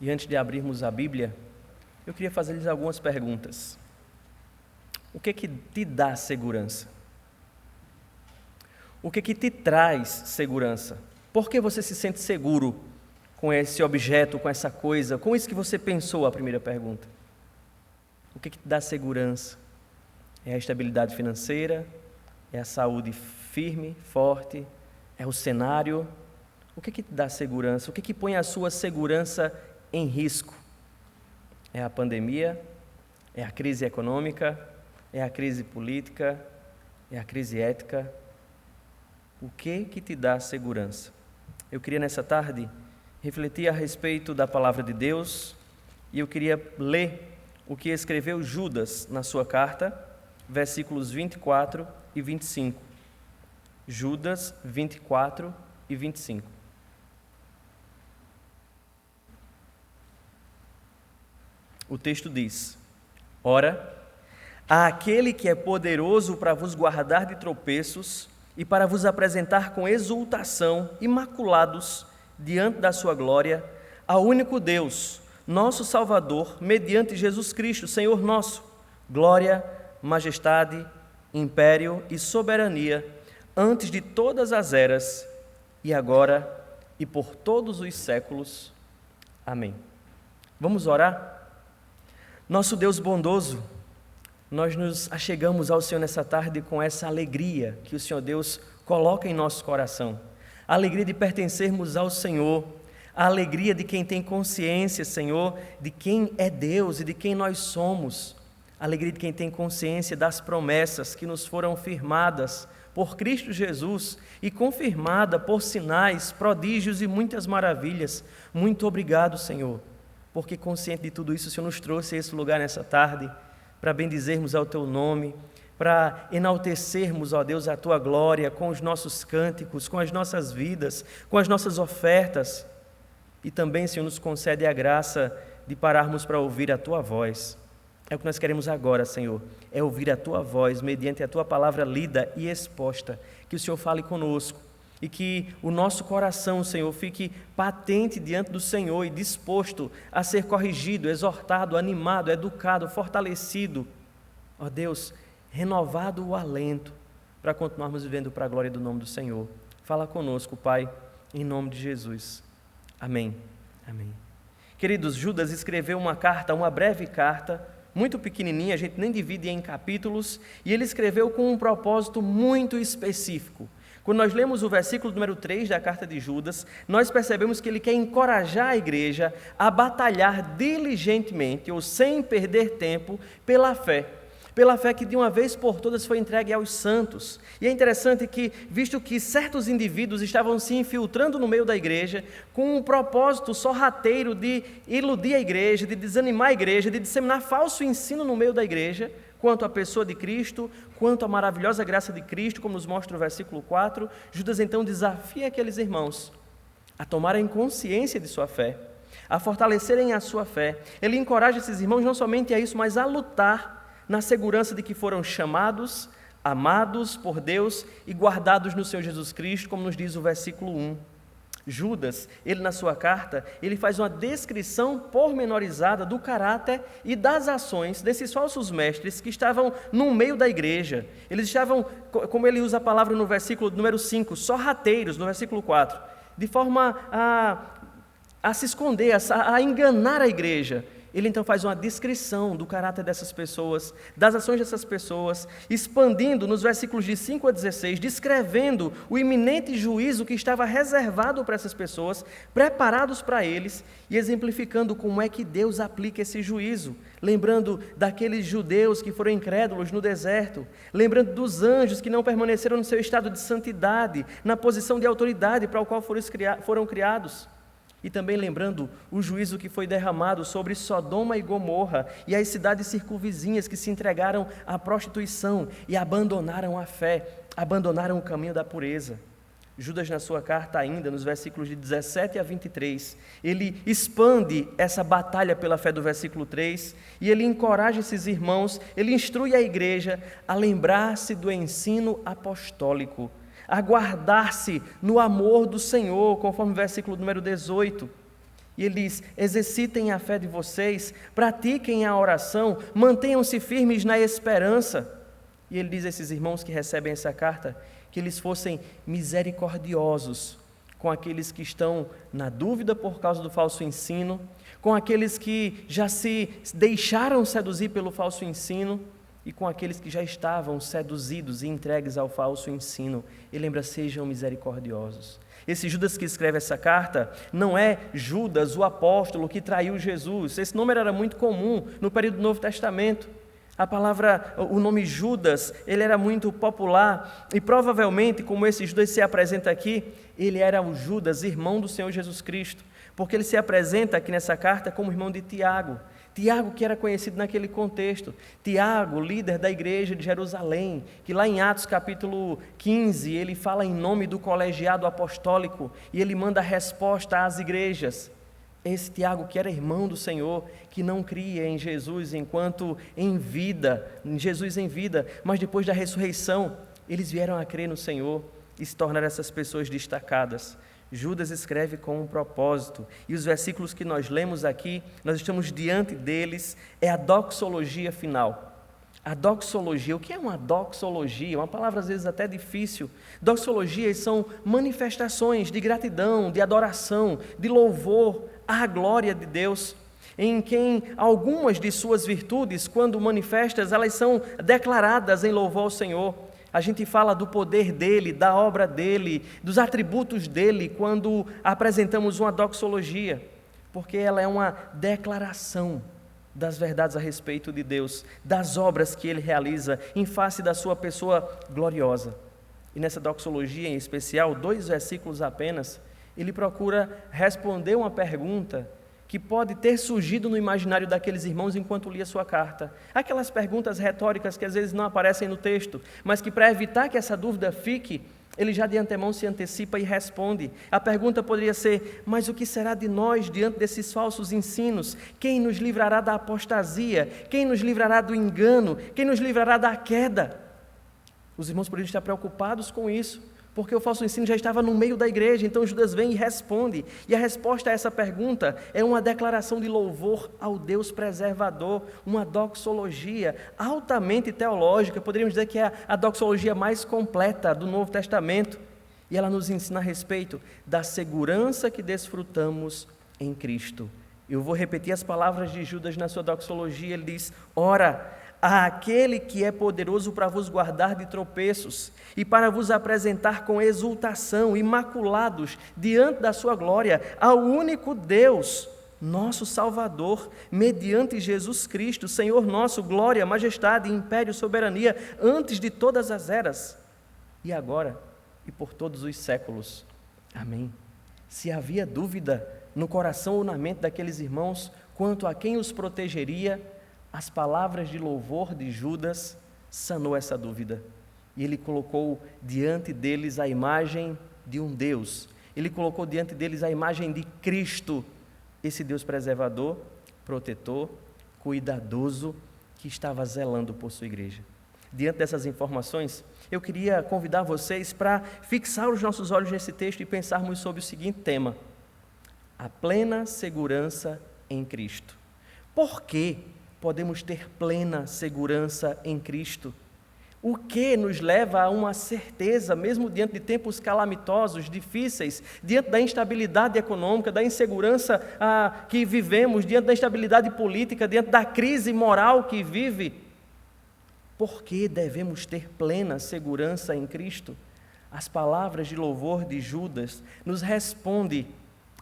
E antes de abrirmos a Bíblia, eu queria fazer-lhes algumas perguntas. O que te dá segurança? O que te traz segurança? Por que você se sente seguro com esse objeto, com essa coisa, com isso que você pensou, a primeira pergunta? O que te dá segurança? É a estabilidade financeira? É a saúde firme, forte? É o cenário? O que te dá segurança? O que põe a sua segurança em risco? É a pandemia? É a crise econômica? É a crise política? É a crise ética? O que te dá segurança? Eu queria nessa tarde refletir a respeito da palavra de Deus e eu queria ler o que escreveu Judas na sua carta, versículos 24 e 25. Judas 24 e 25. O texto diz: Ora, àquele que é poderoso para vos guardar de tropeços e para vos apresentar com exultação, imaculados, diante da sua glória, ao único Deus, nosso Salvador, mediante Jesus Cristo, Senhor nosso, glória, majestade, império e soberania, antes de todas as eras, e agora e por todos os séculos. Amém. Vamos orar? Nosso Deus bondoso, nós nos achegamos ao Senhor nessa tarde com essa alegria que o Senhor Deus coloca em nosso coração. A alegria de pertencermos ao Senhor, a alegria de quem tem consciência, Senhor, de quem é Deus e de quem nós somos. A alegria de quem tem consciência das promessas que nos foram firmadas por Cristo Jesus e confirmada por sinais, prodígios e muitas maravilhas. Muito obrigado, Senhor, porque consciente de tudo isso, o Senhor nos trouxe a esse lugar nessa tarde, para bendizermos ao Teu nome, para enaltecermos, ó Deus, a Tua glória com os nossos cânticos, com as nossas vidas, com as nossas ofertas. E também, Senhor, nos concede a graça de pararmos para ouvir a Tua voz. É o que nós queremos agora, Senhor, é ouvir a Tua voz, mediante a Tua palavra lida e exposta. Que o Senhor fale conosco e que o nosso coração, Senhor, fique patente diante do Senhor e disposto a ser corrigido, exortado, animado, educado, fortalecido. Ó Deus, renovado o alento para continuarmos vivendo para a glória do nome do Senhor. Fala conosco, Pai, em nome de Jesus. Amém. Amém. Queridos, Judas escreveu uma carta, uma breve carta, muito pequenininha, a gente nem divide em capítulos, e ele escreveu com um propósito muito específico. Quando nós lemos o versículo número 3 da carta de Judas, nós percebemos que ele quer encorajar a igreja a batalhar diligentemente, ou sem perder tempo, pela fé que de uma vez por todas foi entregue aos santos. E é interessante que, visto que certos indivíduos estavam se infiltrando no meio da igreja, com um propósito sorrateiro de iludir a igreja, de desanimar a igreja, de disseminar falso ensino no meio da igreja, quanto à pessoa de Cristo, quanto à maravilhosa graça de Cristo, como nos mostra o versículo 4, Judas então desafia aqueles irmãos a tomarem consciência de sua fé, a fortalecerem a sua fé. Ele encoraja esses irmãos não somente a isso, mas a lutar na segurança de que foram chamados, amados por Deus e guardados no Senhor Jesus Cristo, como nos diz o versículo 1. Judas, ele na sua carta, ele faz uma descrição pormenorizada do caráter e das ações desses falsos mestres que estavam no meio da igreja. Eles estavam, como ele usa a palavra no versículo número 5, sorrateiros, no versículo 4, de forma a se esconder, a enganar a igreja. Ele então faz uma descrição do caráter dessas pessoas, das ações dessas pessoas, expandindo nos versículos de 5 a 16, descrevendo o iminente juízo que estava reservado para essas pessoas, preparados para eles, e exemplificando como é que Deus aplica esse juízo, lembrando daqueles judeus que foram incrédulos no deserto, lembrando dos anjos que não permaneceram no seu estado de santidade, na posição de autoridade para o qual foram criados. E também lembrando o juízo que foi derramado sobre Sodoma e Gomorra e as cidades circunvizinhas que se entregaram à prostituição e abandonaram a fé, abandonaram o caminho da pureza. Judas, na sua carta ainda, nos versículos de 17 a 23, ele expande essa batalha pela fé do versículo 3 e ele encoraja esses irmãos, ele instrui a igreja a lembrar-se do ensino apostólico, a guardar-se no amor do Senhor, conforme o versículo número 18. E ele diz: exercitem a fé de vocês, pratiquem a oração, mantenham-se firmes na esperança. E ele diz a esses irmãos que recebem essa carta que eles fossem misericordiosos com aqueles que estão na dúvida por causa do falso ensino, com aqueles que já se deixaram seduzir pelo falso ensino e com aqueles que já estavam seduzidos e entregues ao falso ensino. Ele lembra: sejam misericordiosos. Esse Judas que escreve essa carta não é Judas, o apóstolo que traiu Jesus. Esse nome era muito comum no período do Novo Testamento. O nome Judas, ele era muito popular e provavelmente, como esse Judas se apresenta aqui, ele era o Judas, irmão do Senhor Jesus Cristo, porque ele se apresenta aqui nessa carta como irmão de Tiago. Tiago, que era conhecido naquele contexto. Tiago, líder da igreja de Jerusalém, que lá em Atos capítulo 15, ele fala em nome do colegiado apostólico e ele manda resposta às igrejas. Esse Tiago que era irmão do Senhor, que não cria em Jesus enquanto em vida, em Jesus em vida, mas depois da ressurreição, eles vieram a crer no Senhor e se tornaram essas pessoas destacadas. Judas escreve com um propósito, e os versículos que nós lemos aqui, nós estamos diante deles, é a doxologia final. A doxologia, o que é uma doxologia? Uma palavra às vezes até difícil. Doxologias são manifestações de gratidão, de adoração, de louvor à glória de Deus, em quem algumas de suas virtudes, quando manifestas, elas são declaradas em louvor ao Senhor. A gente fala do poder dele, da obra dele, dos atributos dele, quando apresentamos uma doxologia, porque ela é uma declaração das verdades a respeito de Deus, das obras que ele realiza em face da sua pessoa gloriosa. E nessa doxologia em especial, 2 versículos apenas, ele procura responder uma pergunta que pode ter surgido no imaginário daqueles irmãos enquanto lia sua carta. Aquelas perguntas retóricas que às vezes não aparecem no texto, mas que para evitar que essa dúvida fique, ele já de antemão se antecipa e responde. A pergunta poderia ser: mas o que será de nós diante desses falsos ensinos? Quem nos livrará da apostasia? Quem nos livrará do engano? Quem nos livrará da queda? Os irmãos poderiam estar preocupados com isso, porque o falso ensino já estava no meio da igreja. Então Judas vem e responde, e a resposta a essa pergunta é uma declaração de louvor ao Deus preservador, uma doxologia altamente teológica, poderíamos dizer que é a doxologia mais completa do Novo Testamento, e ela nos ensina a respeito da segurança que desfrutamos em Cristo. Eu vou repetir as palavras de Judas na sua doxologia. Ele diz: ora, àquele que é poderoso para vos guardar de tropeços e para vos apresentar com exultação, imaculados diante da sua glória, ao único Deus, nosso Salvador, mediante Jesus Cristo, Senhor nosso, glória, majestade, império, soberania, antes de todas as eras, e agora e por todos os séculos. Amém. Se havia dúvida no coração ou na mente daqueles irmãos quanto a quem os protegeria, as palavras de louvor de Judas sanou essa dúvida. E ele colocou diante deles a imagem de um Deus. Ele colocou diante deles a imagem de Cristo, esse Deus preservador, protetor, cuidadoso, que estava zelando por sua igreja. Diante dessas informações, eu queria convidar vocês para fixar os nossos olhos nesse texto e pensarmos sobre o seguinte tema: a plena segurança em Cristo. Por quê? Podemos ter plena segurança em Cristo? O que nos leva a uma certeza, mesmo diante de tempos calamitosos, difíceis, diante da instabilidade econômica, da insegurança que vivemos, diante da instabilidade política, diante da crise moral que vive? Por que devemos ter plena segurança em Cristo? As palavras de louvor de Judas nos respondem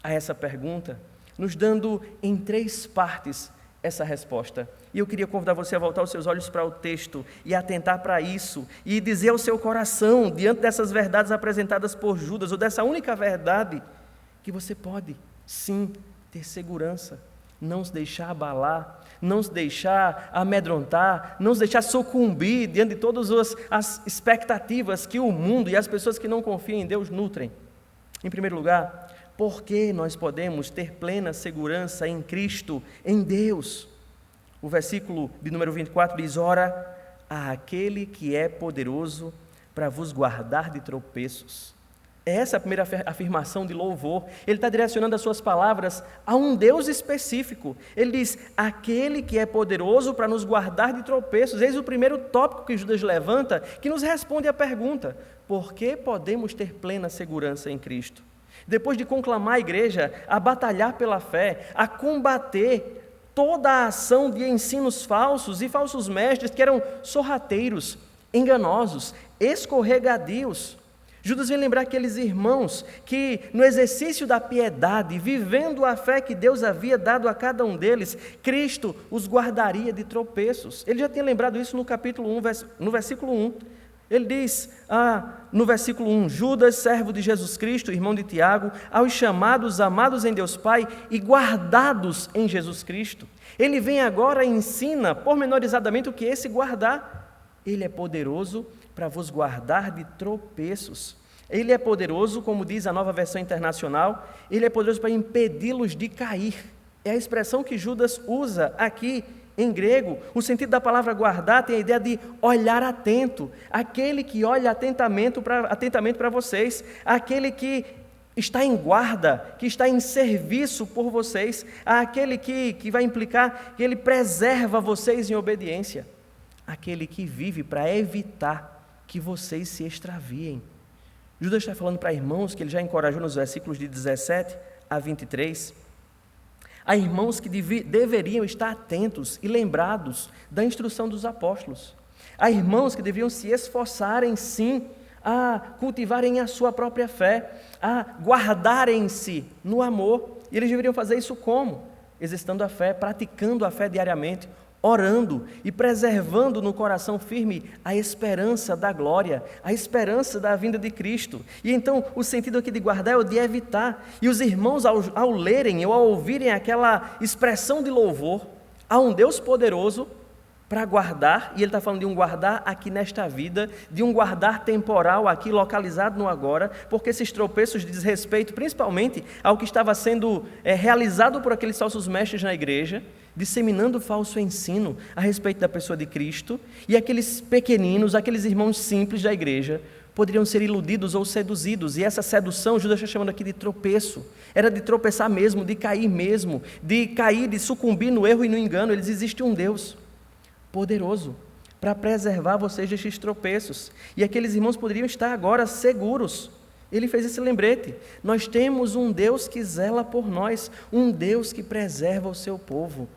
a essa pergunta, nos dando em 3 partes essa resposta. E eu queria convidar você a voltar os seus olhos para o texto e atentar para isso e dizer ao seu coração, diante dessas verdades apresentadas por Judas, ou dessa única verdade, que você pode sim ter segurança, não se deixar abalar, não se deixar amedrontar, não se deixar sucumbir diante de todas as expectativas que o mundo e as pessoas que não confiam em Deus nutrem. Em primeiro lugar, por que nós podemos ter plena segurança em Cristo, em Deus? O versículo de número 24 diz: ora, àquele que é poderoso para vos guardar de tropeços. Essa é a primeira afirmação de louvor. Ele está direcionando as suas palavras a um Deus específico. Ele diz, aquele que é poderoso para nos guardar de tropeços. Eis o primeiro tópico que Judas levanta, que nos responde à pergunta, por que podemos ter plena segurança em Cristo? Depois de conclamar a igreja a batalhar pela fé, a combater toda a ação de ensinos falsos e falsos mestres que eram sorrateiros, enganosos, escorregadios. Judas vem lembrar aqueles irmãos que, no exercício da piedade, vivendo a fé que Deus havia dado a cada um deles, Cristo os guardaria de tropeços. Ele já tinha lembrado isso no capítulo 1, no versículo 1. Ele diz, no versículo 1, Judas, servo de Jesus Cristo, irmão de Tiago, aos chamados, amados em Deus Pai e guardados em Jesus Cristo. Ele vem agora e ensina pormenorizadamente o que é esse guardar. Ele é poderoso para vos guardar de tropeços. Ele é poderoso, como diz a Nova Versão Internacional, ele é poderoso para impedi-los de cair. É a expressão que Judas usa aqui em grego. O sentido da palavra guardar tem a ideia de olhar atento. Aquele que olha atentamente para vocês. Aquele que está em guarda, que está em serviço por vocês. Aquele que vai implicar que ele preserva vocês em obediência. Aquele que vive para evitar que vocês se extraviem. Judas está falando para irmãos que ele já encorajou nos versículos de 17 a 23. Há irmãos que deveriam estar atentos e lembrados da instrução dos apóstolos. Há irmãos que deviam se esforçarem, sim, a cultivarem a sua própria fé, a guardarem-se no amor. E eles deveriam fazer isso como? Exercitando a fé, praticando a fé diariamente, orando e preservando no coração firme a esperança da glória, a esperança da vinda de Cristo. E então o sentido aqui de guardar é o de evitar. E os irmãos ao lerem ou ao ouvirem aquela expressão de louvor a um Deus poderoso para guardar, e ele está falando de um guardar aqui nesta vida, de um guardar temporal aqui localizado no agora, porque esses tropeços diz respeito principalmente ao que estava sendo realizado por aqueles falsos mestres na igreja, disseminando falso ensino a respeito da pessoa de Cristo, e aqueles pequeninos, aqueles irmãos simples da igreja, poderiam ser iludidos ou seduzidos, e essa sedução, Judas está chamando aqui de tropeço, era de tropeçar mesmo, de cair, de sucumbir no erro e no engano. Eles existe um Deus poderoso para preservar vocês destes tropeços, e aqueles irmãos poderiam estar agora seguros. Ele fez esse lembrete, nós temos um Deus que zela por nós, um Deus que preserva o seu povo.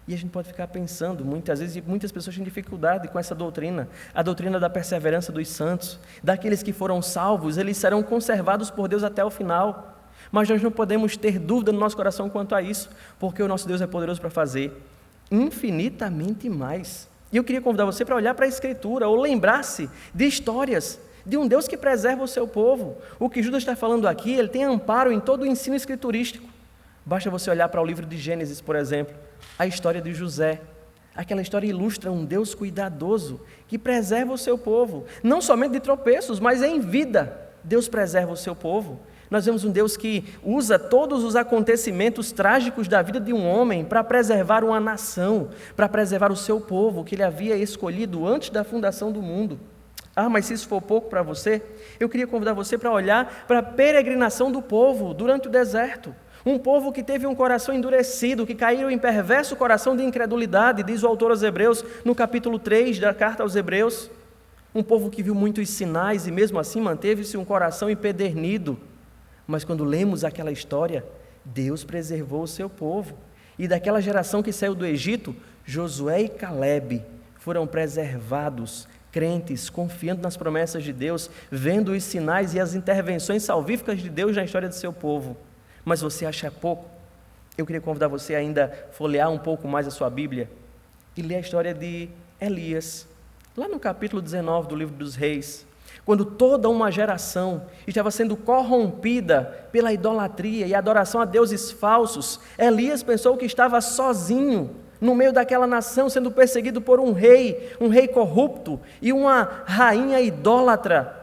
E a gente pode ficar pensando, muitas vezes, e muitas pessoas têm dificuldade com essa doutrina, a doutrina da perseverança dos santos, daqueles que foram salvos, eles serão conservados por Deus até o final, mas nós não podemos ter dúvida no nosso coração quanto a isso, porque o nosso Deus é poderoso para fazer infinitamente mais. E eu queria convidar você para olhar para a Escritura, ou lembrar-se de histórias de um Deus que preserva o seu povo. O que Judas está falando aqui, ele tem amparo em todo o ensino escriturístico. Basta você olhar para o livro de Gênesis, por exemplo, a história de José. Aquela história ilustra um Deus cuidadoso, que preserva o seu povo, não somente de tropeços, mas em vida. Deus preserva o seu povo. Nós vemos um Deus que usa todos os acontecimentos trágicos da vida de um homem para preservar uma nação, para preservar o seu povo, que ele havia escolhido antes da fundação do mundo. Mas se isso for pouco para você, eu queria convidar você para olhar para a peregrinação do povo durante o deserto. Um povo que teve um coração endurecido, que caiu em perverso coração de incredulidade, diz o autor aos Hebreus, no capítulo 3 da carta aos Hebreus. Um povo que viu muitos sinais e mesmo assim manteve-se um coração empedernido. Mas quando lemos aquela história, Deus preservou o seu povo. E daquela geração que saiu do Egito, Josué e Calebe foram preservados, crentes, confiando nas promessas de Deus, vendo os sinais e as intervenções salvíficas de Deus na história do seu povo. Mas você acha pouco? Eu queria convidar você ainda a folhear um pouco mais a sua Bíblia e ler a história de Elias, lá no capítulo 19 do livro dos Reis. Quando toda uma geração estava sendo corrompida pela idolatria e adoração a deuses falsos, Elias pensou que estava sozinho no meio daquela nação, sendo perseguido por um rei corrupto e uma rainha idólatra.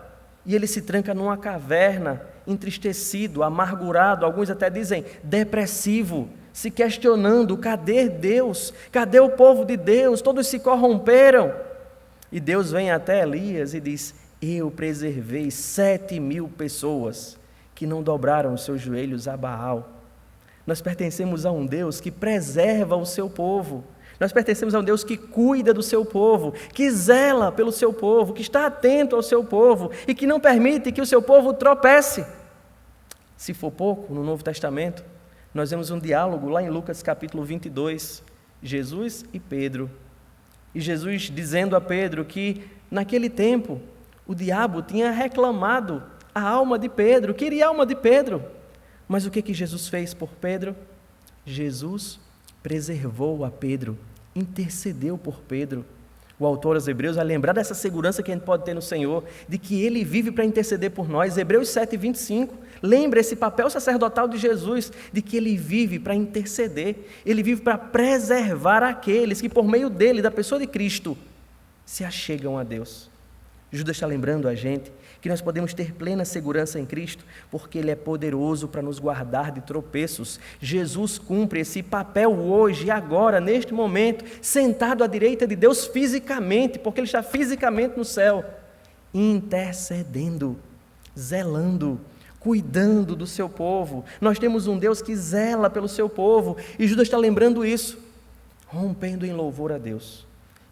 E ele se tranca numa caverna, entristecido, amargurado, alguns até dizem depressivo, se questionando, cadê Deus? Cadê o povo de Deus? Todos se corromperam. E Deus vem até Elias e diz: eu preservei 7.000 pessoas que não dobraram os seus joelhos a Baal. Nós pertencemos a um Deus que preserva o seu povo. Nós pertencemos a um Deus que cuida do seu povo, que zela pelo seu povo, que está atento ao seu povo e que não permite que o seu povo tropece. Se for pouco, no Novo Testamento, nós vemos um diálogo lá em Lucas capítulo 22, Jesus e Pedro. E Jesus dizendo a Pedro que naquele tempo o diabo tinha reclamado a alma de Pedro, queria a alma de Pedro. Mas o que Jesus fez por Pedro? Jesus preservou a Pedro, intercedeu por Pedro. O autor aos Hebreus vai lembrar dessa segurança que a gente pode ter no Senhor, de que Ele vive para interceder por nós. Hebreus 7:25, lembra esse papel sacerdotal de Jesus, de que Ele vive para interceder, Ele vive para preservar aqueles que por meio dEle, da pessoa de Cristo, se achegam a Deus. Judas está lembrando a gente que nós podemos ter plena segurança em Cristo, porque Ele é poderoso para nos guardar de tropeços. Jesus cumpre esse papel hoje, agora, neste momento, sentado à direita de Deus fisicamente, porque Ele está fisicamente no céu, intercedendo, zelando, cuidando do seu povo. Nós temos um Deus que zela pelo seu povo, e Judas está lembrando isso, rompendo em louvor a Deus.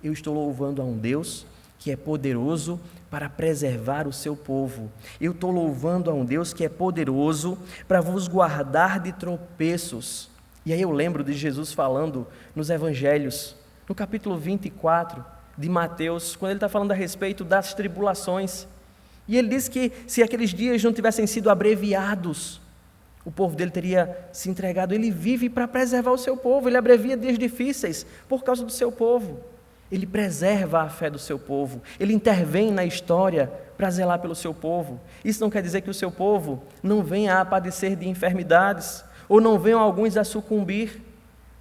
Eu estou louvando a um Deus que é poderoso para preservar o seu povo. Eu estou louvando a um Deus que é poderoso para vos guardar de tropeços. E aí eu lembro de Jesus falando nos Evangelhos, no capítulo 24 de Mateus, quando ele está falando a respeito das tribulações. E ele diz que se aqueles dias não tivessem sido abreviados, o povo dele teria se entregado. Ele vive para preservar o seu povo, ele abrevia dias difíceis por causa do seu povo. Ele preserva a fé do seu povo, ele intervém na história para zelar pelo seu povo. Isso não quer dizer que o seu povo não venha a padecer de enfermidades, ou não venham alguns a sucumbir,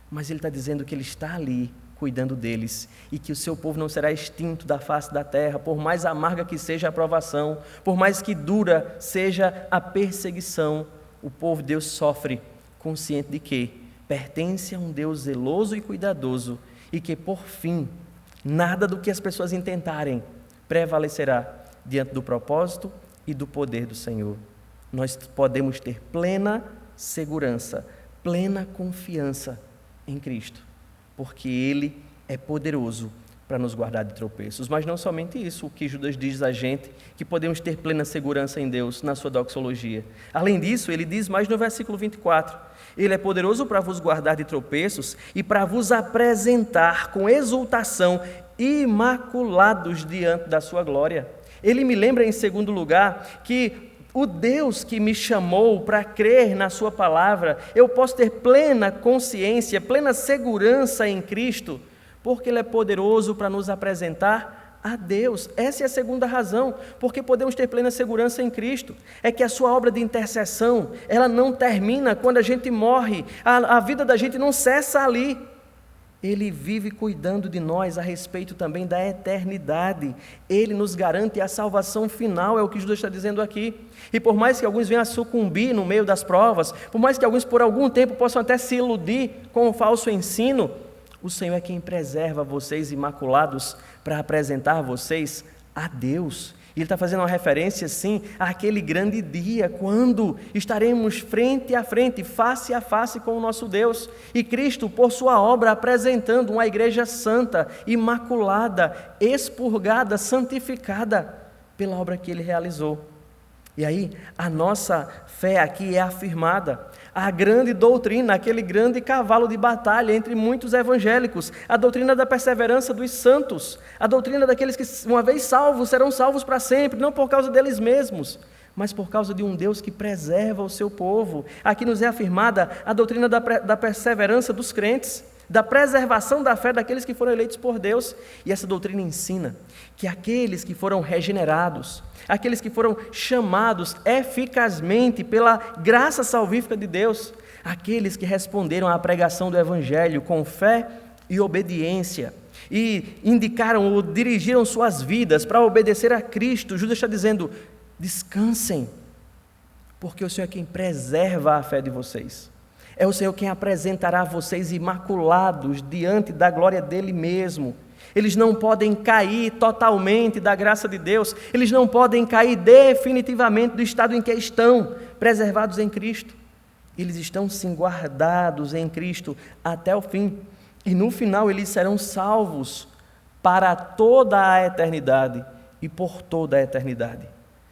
mas ele está dizendo que ele está ali, cuidando deles, e que o seu povo não será extinto da face da terra, por mais amarga que seja a provação, por mais que dura seja a perseguição, o povo de Deus sofre, consciente de que pertence a um Deus zeloso e cuidadoso, e que por fim, nada do que as pessoas intentarem prevalecerá diante do propósito e do poder do Senhor. Nós podemos ter plena segurança, plena confiança em Cristo, porque Ele é poderoso para nos guardar de tropeços. Mas não somente isso, o que Judas diz a gente, que podemos ter plena segurança em Deus, na sua doxologia. Além disso, ele diz mais no versículo 24, Ele é poderoso para vos guardar de tropeços e para vos apresentar com exultação, imaculados diante da sua glória. Ele me lembra, em segundo lugar, que o Deus que me chamou para crer na sua palavra, eu posso ter plena consciência, plena segurança em Cristo, porque Ele é poderoso para nos apresentar a Deus. Essa é a segunda razão, porque podemos ter plena segurança em Cristo, é que a sua obra de intercessão, ela não termina quando a gente morre, a vida da gente não cessa ali. Ele vive cuidando de nós a respeito também da eternidade. Ele nos garante a salvação final, é o que Jesus está dizendo aqui. E por mais que alguns venham a sucumbir no meio das provas, por mais que alguns por algum tempo possam até se iludir com o falso ensino, o Senhor é quem preserva vocês imaculados para apresentar vocês a Deus. E Ele está fazendo uma referência, sim, àquele grande dia, quando estaremos frente a frente, face a face com o nosso Deus. E Cristo, por sua obra, apresentando uma igreja santa, imaculada, expurgada, santificada pela obra que Ele realizou. E aí, a nossa fé aqui é afirmada. A grande doutrina, aquele grande cavalo de batalha entre muitos evangélicos, a doutrina da perseverança dos santos, a doutrina daqueles que, uma vez salvos, serão salvos para sempre, não por causa deles mesmos, mas por causa de um Deus que preserva o seu povo. Aqui nos é afirmada a doutrina da perseverança dos crentes, da preservação da fé daqueles que foram eleitos por Deus. E essa doutrina ensina que aqueles que foram regenerados, aqueles que foram chamados eficazmente pela graça salvífica de Deus, aqueles que responderam à pregação do Evangelho com fé e obediência, e indicaram ou dirigiram suas vidas para obedecer a Cristo, Judas está dizendo, descansem, porque o Senhor é quem preserva a fé de vocês. É o Senhor quem apresentará vocês imaculados diante da glória dEle mesmo. Eles não podem cair totalmente da graça de Deus, eles não podem cair definitivamente do estado em que estão, preservados em Cristo. Eles estão sim guardados em Cristo até o fim. E no final eles serão salvos para toda a eternidade e por toda a eternidade.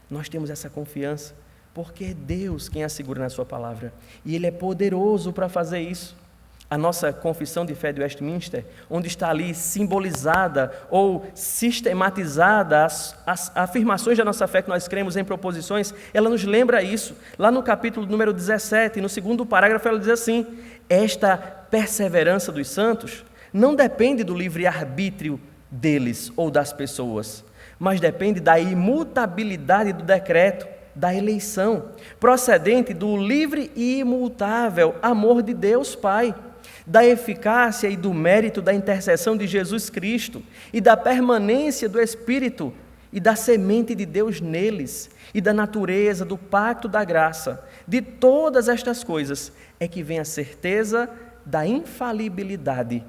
Nós temos essa confiança, porque é Deus quem assegura na sua palavra. E Ele é poderoso para fazer isso. A nossa confissão de fé de Westminster, onde está ali simbolizada ou sistematizada as afirmações da nossa fé que nós cremos em proposições, ela nos lembra isso. Lá no capítulo número 17, no segundo parágrafo, ela diz assim: esta perseverança dos santos não depende do livre-arbítrio deles ou das pessoas, mas depende da imutabilidade do decreto, da eleição, procedente do livre e imutável amor de Deus Pai, da eficácia e do mérito da intercessão de Jesus Cristo e da permanência do Espírito e da semente de Deus neles e da natureza do pacto da graça. De todas estas coisas é que vem a certeza da infalibilidade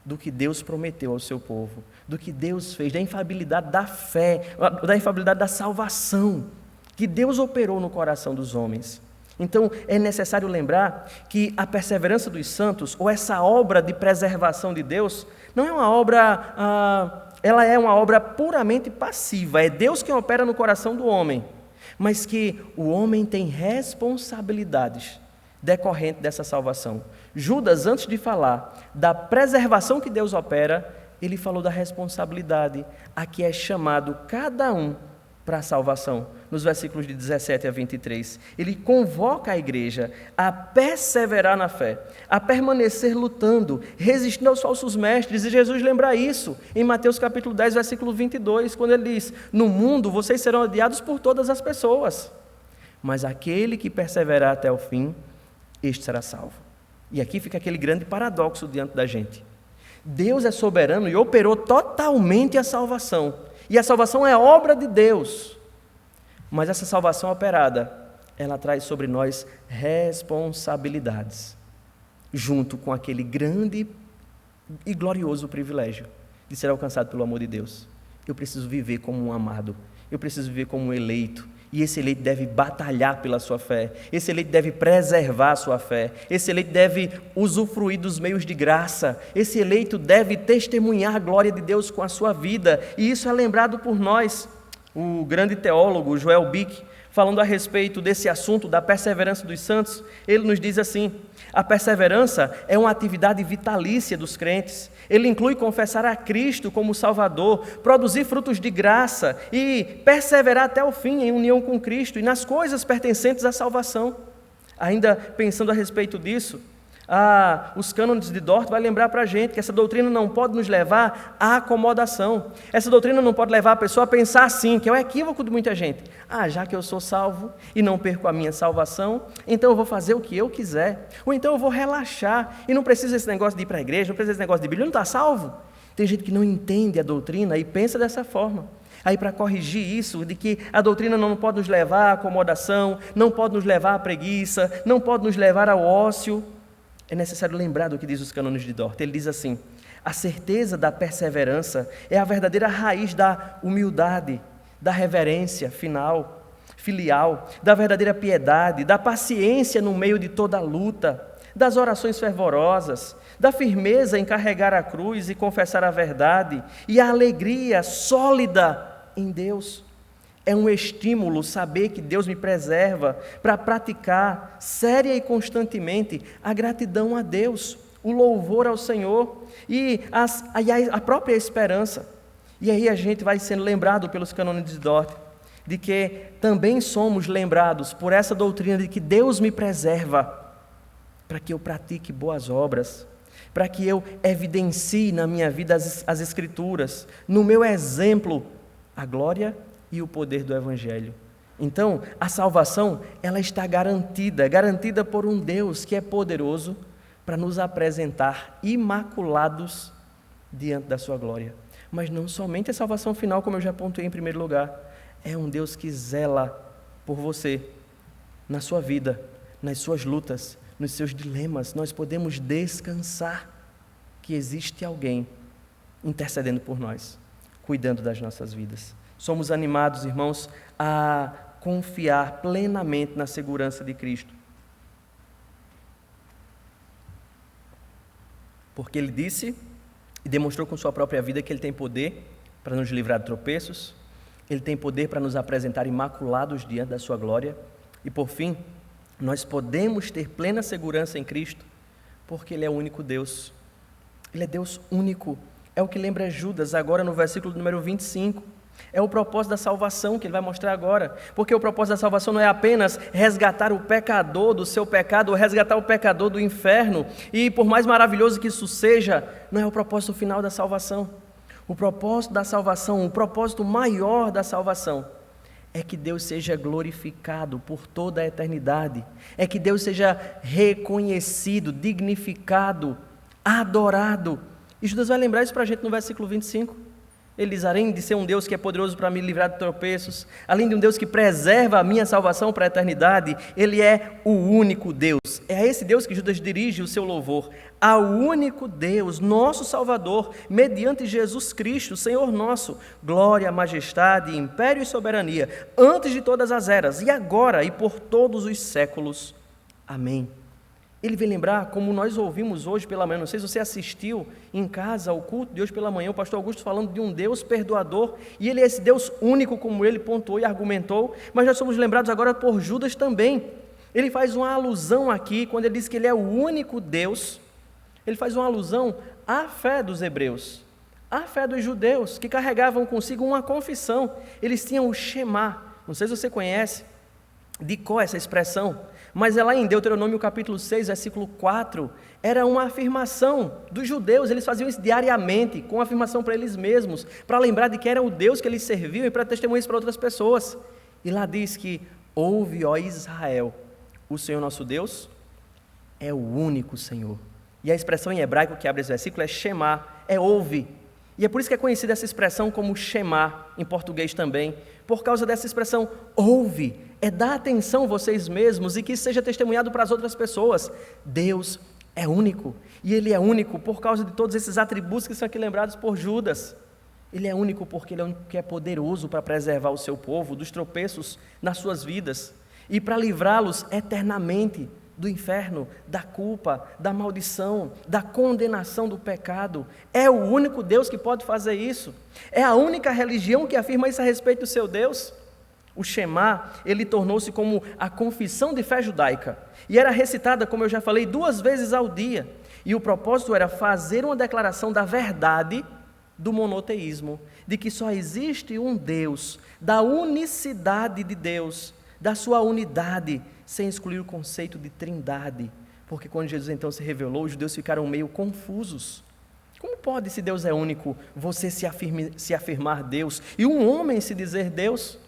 do que Deus prometeu ao seu povo, do que Deus fez, da infalibilidade da fé, da infalibilidade da salvação que Deus operou no coração dos homens. Então, é necessário lembrar que a perseverança dos santos, ou essa obra de preservação de Deus, não é uma obra, ela é uma obra puramente passiva, é Deus quem opera no coração do homem, mas que o homem tem responsabilidades decorrentes dessa salvação. Judas, antes de falar da preservação que Deus opera, ele falou da responsabilidade a que é chamado cada um para a salvação. Nos versículos de 17 a 23, ele convoca a igreja a perseverar na fé, a permanecer lutando, resistindo aos falsos mestres, e Jesus lembra isso em Mateus capítulo 10, versículo 22, quando ele diz: no mundo vocês serão odiados por todas as pessoas, mas aquele que perseverar até o fim, este será salvo. E aqui fica aquele grande paradoxo diante da gente. Deus é soberano e operou totalmente a salvação, e a salvação é obra de Deus, mas essa salvação operada, ela traz sobre nós responsabilidades, junto com aquele grande e glorioso privilégio de ser alcançado pelo amor de Deus. Eu preciso viver como um amado, eu preciso viver como um eleito, e esse eleito deve batalhar pela sua fé, esse eleito deve preservar a sua fé, esse eleito deve usufruir dos meios de graça, esse eleito deve testemunhar a glória de Deus com a sua vida, e isso é lembrado por nós. O grande teólogo Joel Bick, falando a respeito desse assunto da perseverança dos santos, ele nos diz assim: a perseverança é uma atividade vitalícia dos crentes. Ele inclui confessar a Cristo como Salvador, produzir frutos de graça e perseverar até o fim em união com Cristo e nas coisas pertencentes à salvação. Ainda pensando a respeito disso, os cânones de Dort vai lembrar para a gente que essa doutrina não pode nos levar à acomodação. Essa doutrina não pode levar a pessoa a pensar assim, que é um equívoco de muita gente. Já que eu sou salvo e não perco a minha salvação, então eu vou fazer o que eu quiser. Ou então eu vou relaxar e não preciso desse negócio de ir para a igreja, não precisa desse negócio de Bíblia, não está salvo. Tem gente que não entende a doutrina e pensa dessa forma. Aí, para corrigir isso, de que a doutrina não pode nos levar à acomodação, não pode nos levar à preguiça, não pode nos levar ao ócio, é necessário lembrar do que diz os cânones de Dort. Ele diz assim: a certeza da perseverança é a verdadeira raiz da humildade, da reverência filial, da verdadeira piedade, da paciência no meio de toda a luta, das orações fervorosas, da firmeza em carregar a cruz e confessar a verdade, e a alegria sólida em Deus. É um estímulo saber que Deus me preserva para praticar séria e constantemente a gratidão a Deus, o louvor ao Senhor e a própria esperança. E aí a gente vai sendo lembrado pelos cânones de Dort de que também somos lembrados por essa doutrina de que Deus me preserva para que eu pratique boas obras, para que eu evidencie na minha vida as Escrituras, no meu exemplo, a glória e o poder do Evangelho. Então, a salvação, ela está garantida por um Deus que é poderoso para nos apresentar imaculados diante da sua glória. Mas não somente a salvação final, como eu já apontei em primeiro lugar, é um Deus que zela por você, na sua vida, nas suas lutas, nos seus dilemas. Nós podemos descansar que existe alguém intercedendo por nós, cuidando das nossas vidas. Somos animados, irmãos, a confiar plenamente na segurança de Cristo. Porque Ele disse e demonstrou com sua própria vida que Ele tem poder para nos livrar de tropeços, Ele tem poder para nos apresentar imaculados diante da sua glória, e por fim, nós podemos ter plena segurança em Cristo, porque Ele é o único Deus. Ele é Deus único. É o que lembra Judas agora no versículo número 25. É o propósito da salvação que ele vai mostrar agora. Porque o propósito da salvação não é apenas resgatar o pecador do seu pecado, ou resgatar o pecador do inferno. E por mais maravilhoso que isso seja, não é o propósito final da salvação. O propósito da salvação, o propósito maior da salvação, é que Deus seja glorificado por toda a eternidade. É que Deus seja reconhecido, dignificado, adorado. E Judas vai lembrar isso para a gente no versículo 25. Ele diz: além de ser um Deus que é poderoso para me livrar de tropeços, além de um Deus que preserva a minha salvação para a eternidade, Ele é o único Deus. É a esse Deus que Judas dirige o seu louvor. Ao único Deus, nosso Salvador, mediante Jesus Cristo, Senhor nosso, glória, majestade, império e soberania, antes de todas as eras, e agora e por todos os séculos. Amém. Ele vem lembrar, como nós ouvimos hoje pela manhã, não sei se você assistiu em casa ao culto de hoje pela manhã, o pastor Augusto falando de um Deus perdoador, e Ele é esse Deus único, como ele pontuou e argumentou, mas nós somos lembrados agora por Judas também. Ele faz uma alusão aqui, quando ele diz que Ele é o único Deus, ele faz uma alusão à fé dos hebreus, à fé dos judeus, que carregavam consigo uma confissão. Eles tinham o Shema, não sei se você conhece de cor essa expressão, mas é lá em Deuteronômio capítulo 6, versículo 4, era uma afirmação dos judeus. Eles faziam isso diariamente, com afirmação para eles mesmos, para lembrar de que era o Deus que eles serviam e para testemunhar isso para outras pessoas. E lá diz que: ouve, ó Israel, o Senhor nosso Deus é o único Senhor. E a expressão em hebraico que abre esse versículo é Shema, é ouve. E é por isso que é conhecida essa expressão como Shema, em português também, por causa dessa expressão, ouve, é dar atenção vocês mesmos e que isso seja testemunhado para as outras pessoas. Deus é único, e Ele é único por causa de todos esses atributos que são aqui lembrados por Judas. Ele é único porque Ele é o único que é poderoso para preservar o seu povo dos tropeços nas suas vidas e para livrá-los eternamente do inferno, da culpa, da maldição, da condenação do pecado. É o único Deus que pode fazer isso. É a única religião que afirma isso a respeito do seu Deus. O Shema, ele tornou-se como a confissão de fé judaica, e era recitada, como eu já falei, 2 vezes ao dia. E o propósito era fazer uma declaração da verdade do monoteísmo, de que só existe um Deus, da unicidade de Deus, da sua unidade, sem excluir o conceito de trindade, porque quando Jesus então se revelou, os judeus ficaram meio confusos. Como pode, se Deus é único, você se afirmar Deus e um homem se dizer Deus?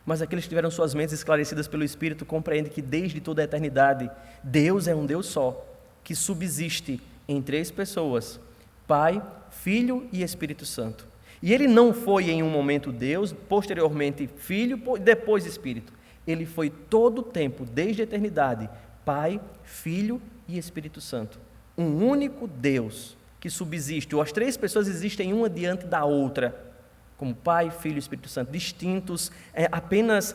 Mas aqueles que tiveram suas mentes esclarecidas pelo Espírito compreendem que desde toda a eternidade, Deus é um Deus só, que subsiste em 3 pessoas, Pai, Filho e Espírito Santo. E Ele não foi em um momento Deus, posteriormente Filho, depois Espírito. Ele foi todo o tempo, desde a eternidade, Pai, Filho e Espírito Santo. Um único Deus que subsiste, ou as 3 pessoas existem uma diante da outra, como Pai, Filho e Espírito Santo, distintos apenas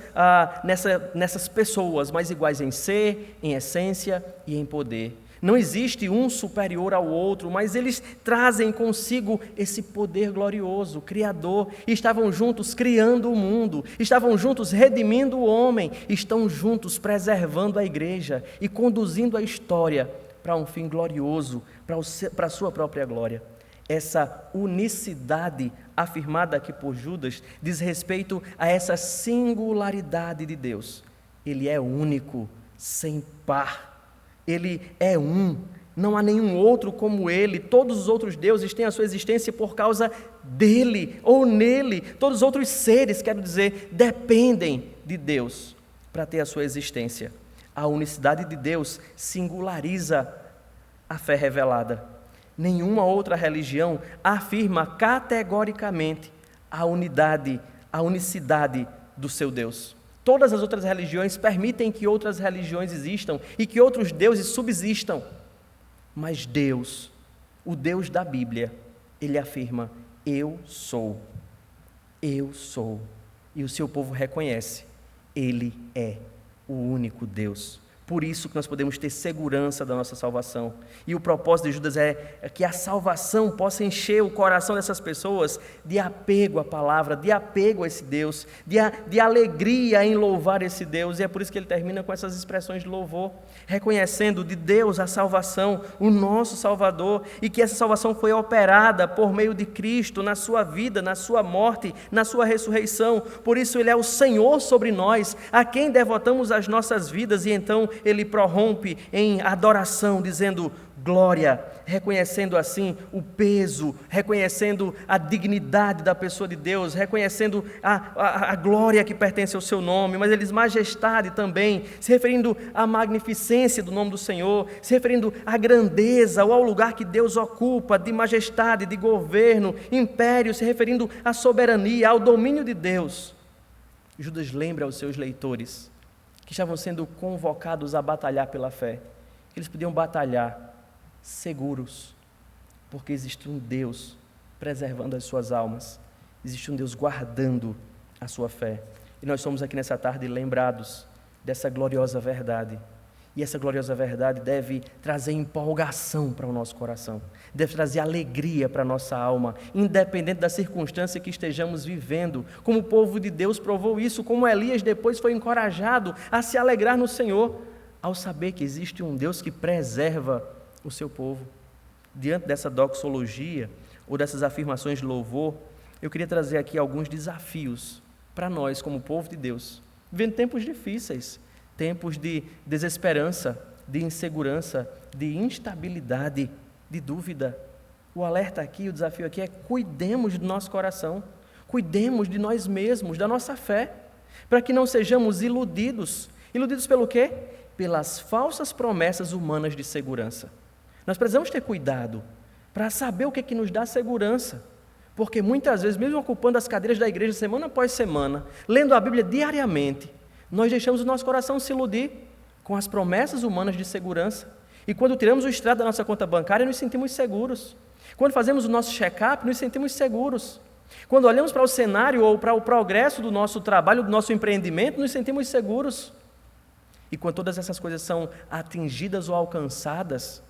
nessas pessoas, mas iguais em ser, em essência e em poder. Não existe um superior ao outro, mas eles trazem consigo esse poder glorioso, criador, e estavam juntos criando o mundo, estavam juntos redimindo o homem, estão juntos preservando a igreja e conduzindo a história para um fim glorioso, para a sua própria glória. Essa unicidade afirmada aqui por Judas diz respeito a essa singularidade de Deus. Ele é único, sem par. Ele é um, não há nenhum outro como Ele. Todos os outros deuses têm a sua existência por causa dEle ou nele. Todos os outros seres, quero dizer, dependem de Deus para ter a sua existência. A unicidade de Deus singulariza a fé revelada. Nenhuma outra religião afirma categoricamente a unidade, a unicidade do seu Deus. Todas as outras religiões permitem que outras religiões existam e que outros deuses subsistam. Mas Deus, o Deus da Bíblia, Ele afirma: eu sou. Eu sou. E o seu povo reconhece Ele é o único Deus. Por isso que nós podemos ter segurança da nossa salvação. E o propósito de Judas é que a salvação possa encher o coração dessas pessoas de apego à palavra, de apego a esse Deus, de alegria em louvar esse Deus. E é por isso que ele termina com essas expressões de louvor, reconhecendo de Deus a salvação, o nosso Salvador, e que essa salvação foi operada por meio de Cristo na sua vida, na sua morte, na sua ressurreição. Por isso ele é o Senhor sobre nós, a quem devotamos as nossas vidas, e então ele prorrompe em adoração, dizendo glória, reconhecendo assim o peso, reconhecendo a dignidade da pessoa de Deus, reconhecendo a glória que pertence ao seu nome, mas ele diz majestade também, se referindo à magnificência do nome do Senhor, se referindo à grandeza ou ao lugar que Deus ocupa, de majestade, de governo, império, se referindo à soberania, ao domínio de Deus. Judas lembra aos seus leitores que estavam sendo convocados a batalhar pela fé, que eles podiam batalhar seguros, porque existe um Deus preservando as suas almas, existe um Deus guardando a sua fé. E nós somos aqui nessa tarde lembrados dessa gloriosa verdade. E essa gloriosa verdade deve trazer empolgação para o nosso coração, deve trazer alegria para a nossa alma, independente da circunstância que estejamos vivendo, como o povo de Deus provou isso, como Elias depois foi encorajado a se alegrar no Senhor, ao saber que existe um Deus que preserva o seu povo. Diante dessa doxologia, ou dessas afirmações de louvor, eu queria trazer aqui alguns desafios para nós, como povo de Deus, vivendo tempos difíceis, tempos de desesperança, de insegurança, de instabilidade, de dúvida. O alerta aqui, o desafio aqui é: cuidemos do nosso coração, cuidemos de nós mesmos, da nossa fé, para que não sejamos iludidos. Iludidos pelo quê? Pelas falsas promessas humanas de segurança. Nós precisamos ter cuidado para saber o que é que nos dá segurança, porque muitas vezes, mesmo ocupando as cadeiras da igreja semana após semana, lendo a Bíblia diariamente, nós deixamos o nosso coração se iludir com as promessas humanas de segurança. E quando tiramos o extrato da nossa conta bancária, nos sentimos seguros. Quando fazemos o nosso check-up, nos sentimos seguros. Quando olhamos para o cenário ou para o progresso do nosso trabalho, do nosso empreendimento, nos sentimos seguros. E quando todas essas coisas são atingidas ou alcançadas,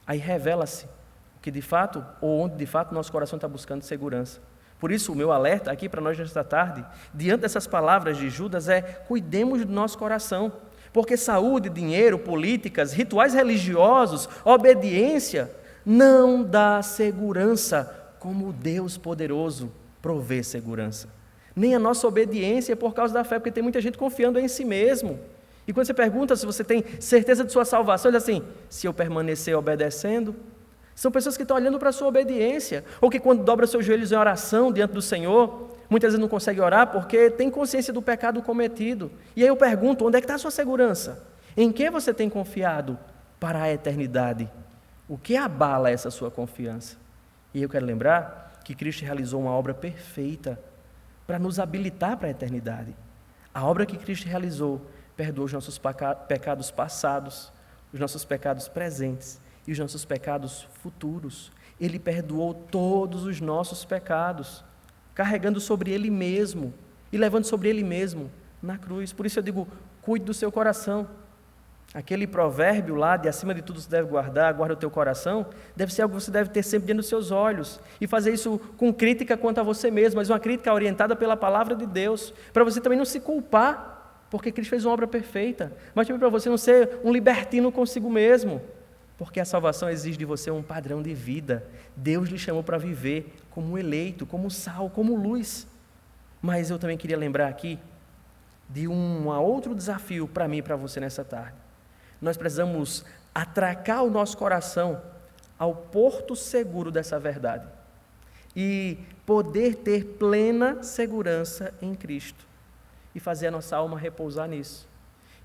aí revela-se o que de fato, ou onde de fato nosso coração está buscando segurança. Por isso, o meu alerta aqui para nós nesta tarde, diante dessas palavras de Judas, é: cuidemos do nosso coração, porque saúde, dinheiro, políticas, rituais religiosos, obediência, não dá segurança como o Deus poderoso provê segurança. Nem a nossa obediência é por causa da fé, porque tem muita gente confiando em si mesmo. E quando você pergunta se você tem certeza de sua salvação, ele diz assim: se eu permanecer obedecendo. São pessoas que estão olhando para a sua obediência, ou que quando dobra seus joelhos em oração diante do Senhor, muitas vezes não consegue orar porque tem consciência do pecado cometido. E aí eu pergunto: onde é que está a sua segurança? Em que você tem confiado para a eternidade? O que abala essa sua confiança? E eu quero lembrar que Cristo realizou uma obra perfeita para nos habilitar para a eternidade. A obra que Cristo realizou perdoou os nossos pecados passados, os nossos pecados presentes e os nossos pecados futuros. Ele perdoou todos os nossos pecados, carregando sobre Ele mesmo e levando sobre Ele mesmo na cruz. Por isso eu digo: cuide do seu coração. Aquele provérbio lá de acima de tudo se deve guardar, guarda o teu coração, deve ser algo que você deve ter sempre diante dos seus olhos, e fazer isso com crítica quanto a você mesmo, mas uma crítica orientada pela palavra de Deus, para você também não se culpar, porque Cristo fez uma obra perfeita, mas também para você não ser um libertino consigo mesmo, porque a salvação exige de você um padrão de vida. Deus lhe chamou para viver como eleito, como sal, como luz. Mas eu também queria lembrar aqui de um outro desafio para mim e para você nessa tarde. Nós precisamos atracar o nosso coração ao porto seguro dessa verdade e poder ter plena segurança em Cristo e fazer a nossa alma repousar nisso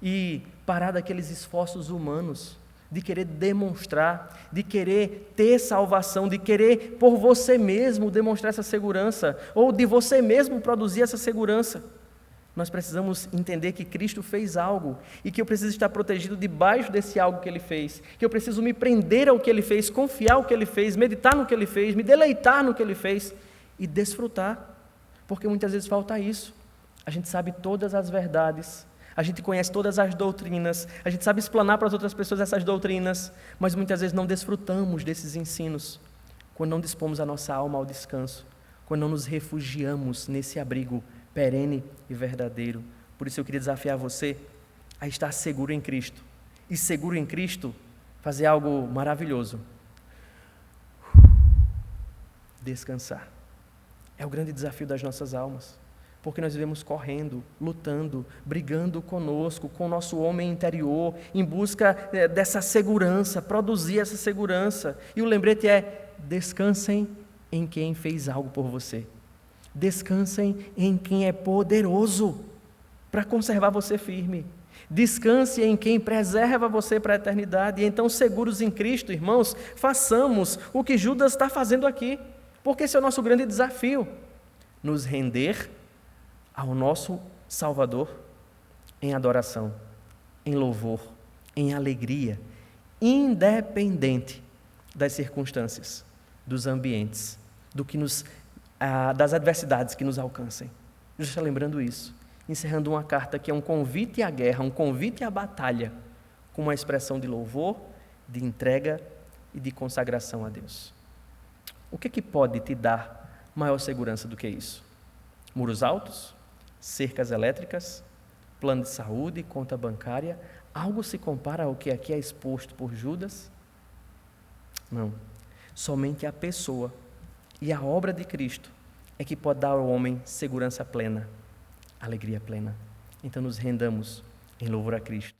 e parar daqueles esforços humanos de querer demonstrar, de querer ter salvação, de querer por você mesmo demonstrar essa segurança, ou de você mesmo produzir essa segurança. Nós precisamos entender que Cristo fez algo e que eu preciso estar protegido debaixo desse algo que Ele fez, que eu preciso me prender ao que Ele fez, confiar no que Ele fez, meditar no que Ele fez, me deleitar no que Ele fez e desfrutar, porque muitas vezes falta isso. A gente sabe todas as verdades, a gente conhece todas as doutrinas, a gente sabe explanar para as outras pessoas essas doutrinas, mas muitas vezes não desfrutamos desses ensinos, quando não dispomos a nossa alma ao descanso, quando não nos refugiamos nesse abrigo perene e verdadeiro. Por isso eu queria desafiar você a estar seguro em Cristo. E seguro em Cristo, fazer algo maravilhoso. Descansar. É o grande desafio das nossas almas. Porque nós vivemos correndo, lutando, brigando conosco, com o nosso homem interior, em busca dessa segurança, produzir essa segurança. E o lembrete é: descansem em quem fez algo por você. Descansem em quem é poderoso para conservar você firme. Descanse em quem preserva você para a eternidade. E então, seguros em Cristo, irmãos, façamos o que Judas está fazendo aqui. Porque esse é o nosso grande desafio. Nos render ao nosso Salvador em adoração, em louvor, em alegria, independente das circunstâncias, dos ambientes, das adversidades que nos alcancem. Já está lembrando isso, encerrando uma carta que é um convite à guerra, um convite à batalha, com uma expressão de louvor, de entrega e de consagração a Deus. O que pode te dar maior segurança do que isso? Muros altos? Cercas elétricas? Plano de saúde? Conta bancária? Algo se compara ao que aqui é exposto por Judas? Não. Somente a pessoa e a obra de Cristo é que pode dar ao homem segurança plena, alegria plena. Então nos rendamos em louvor a Cristo.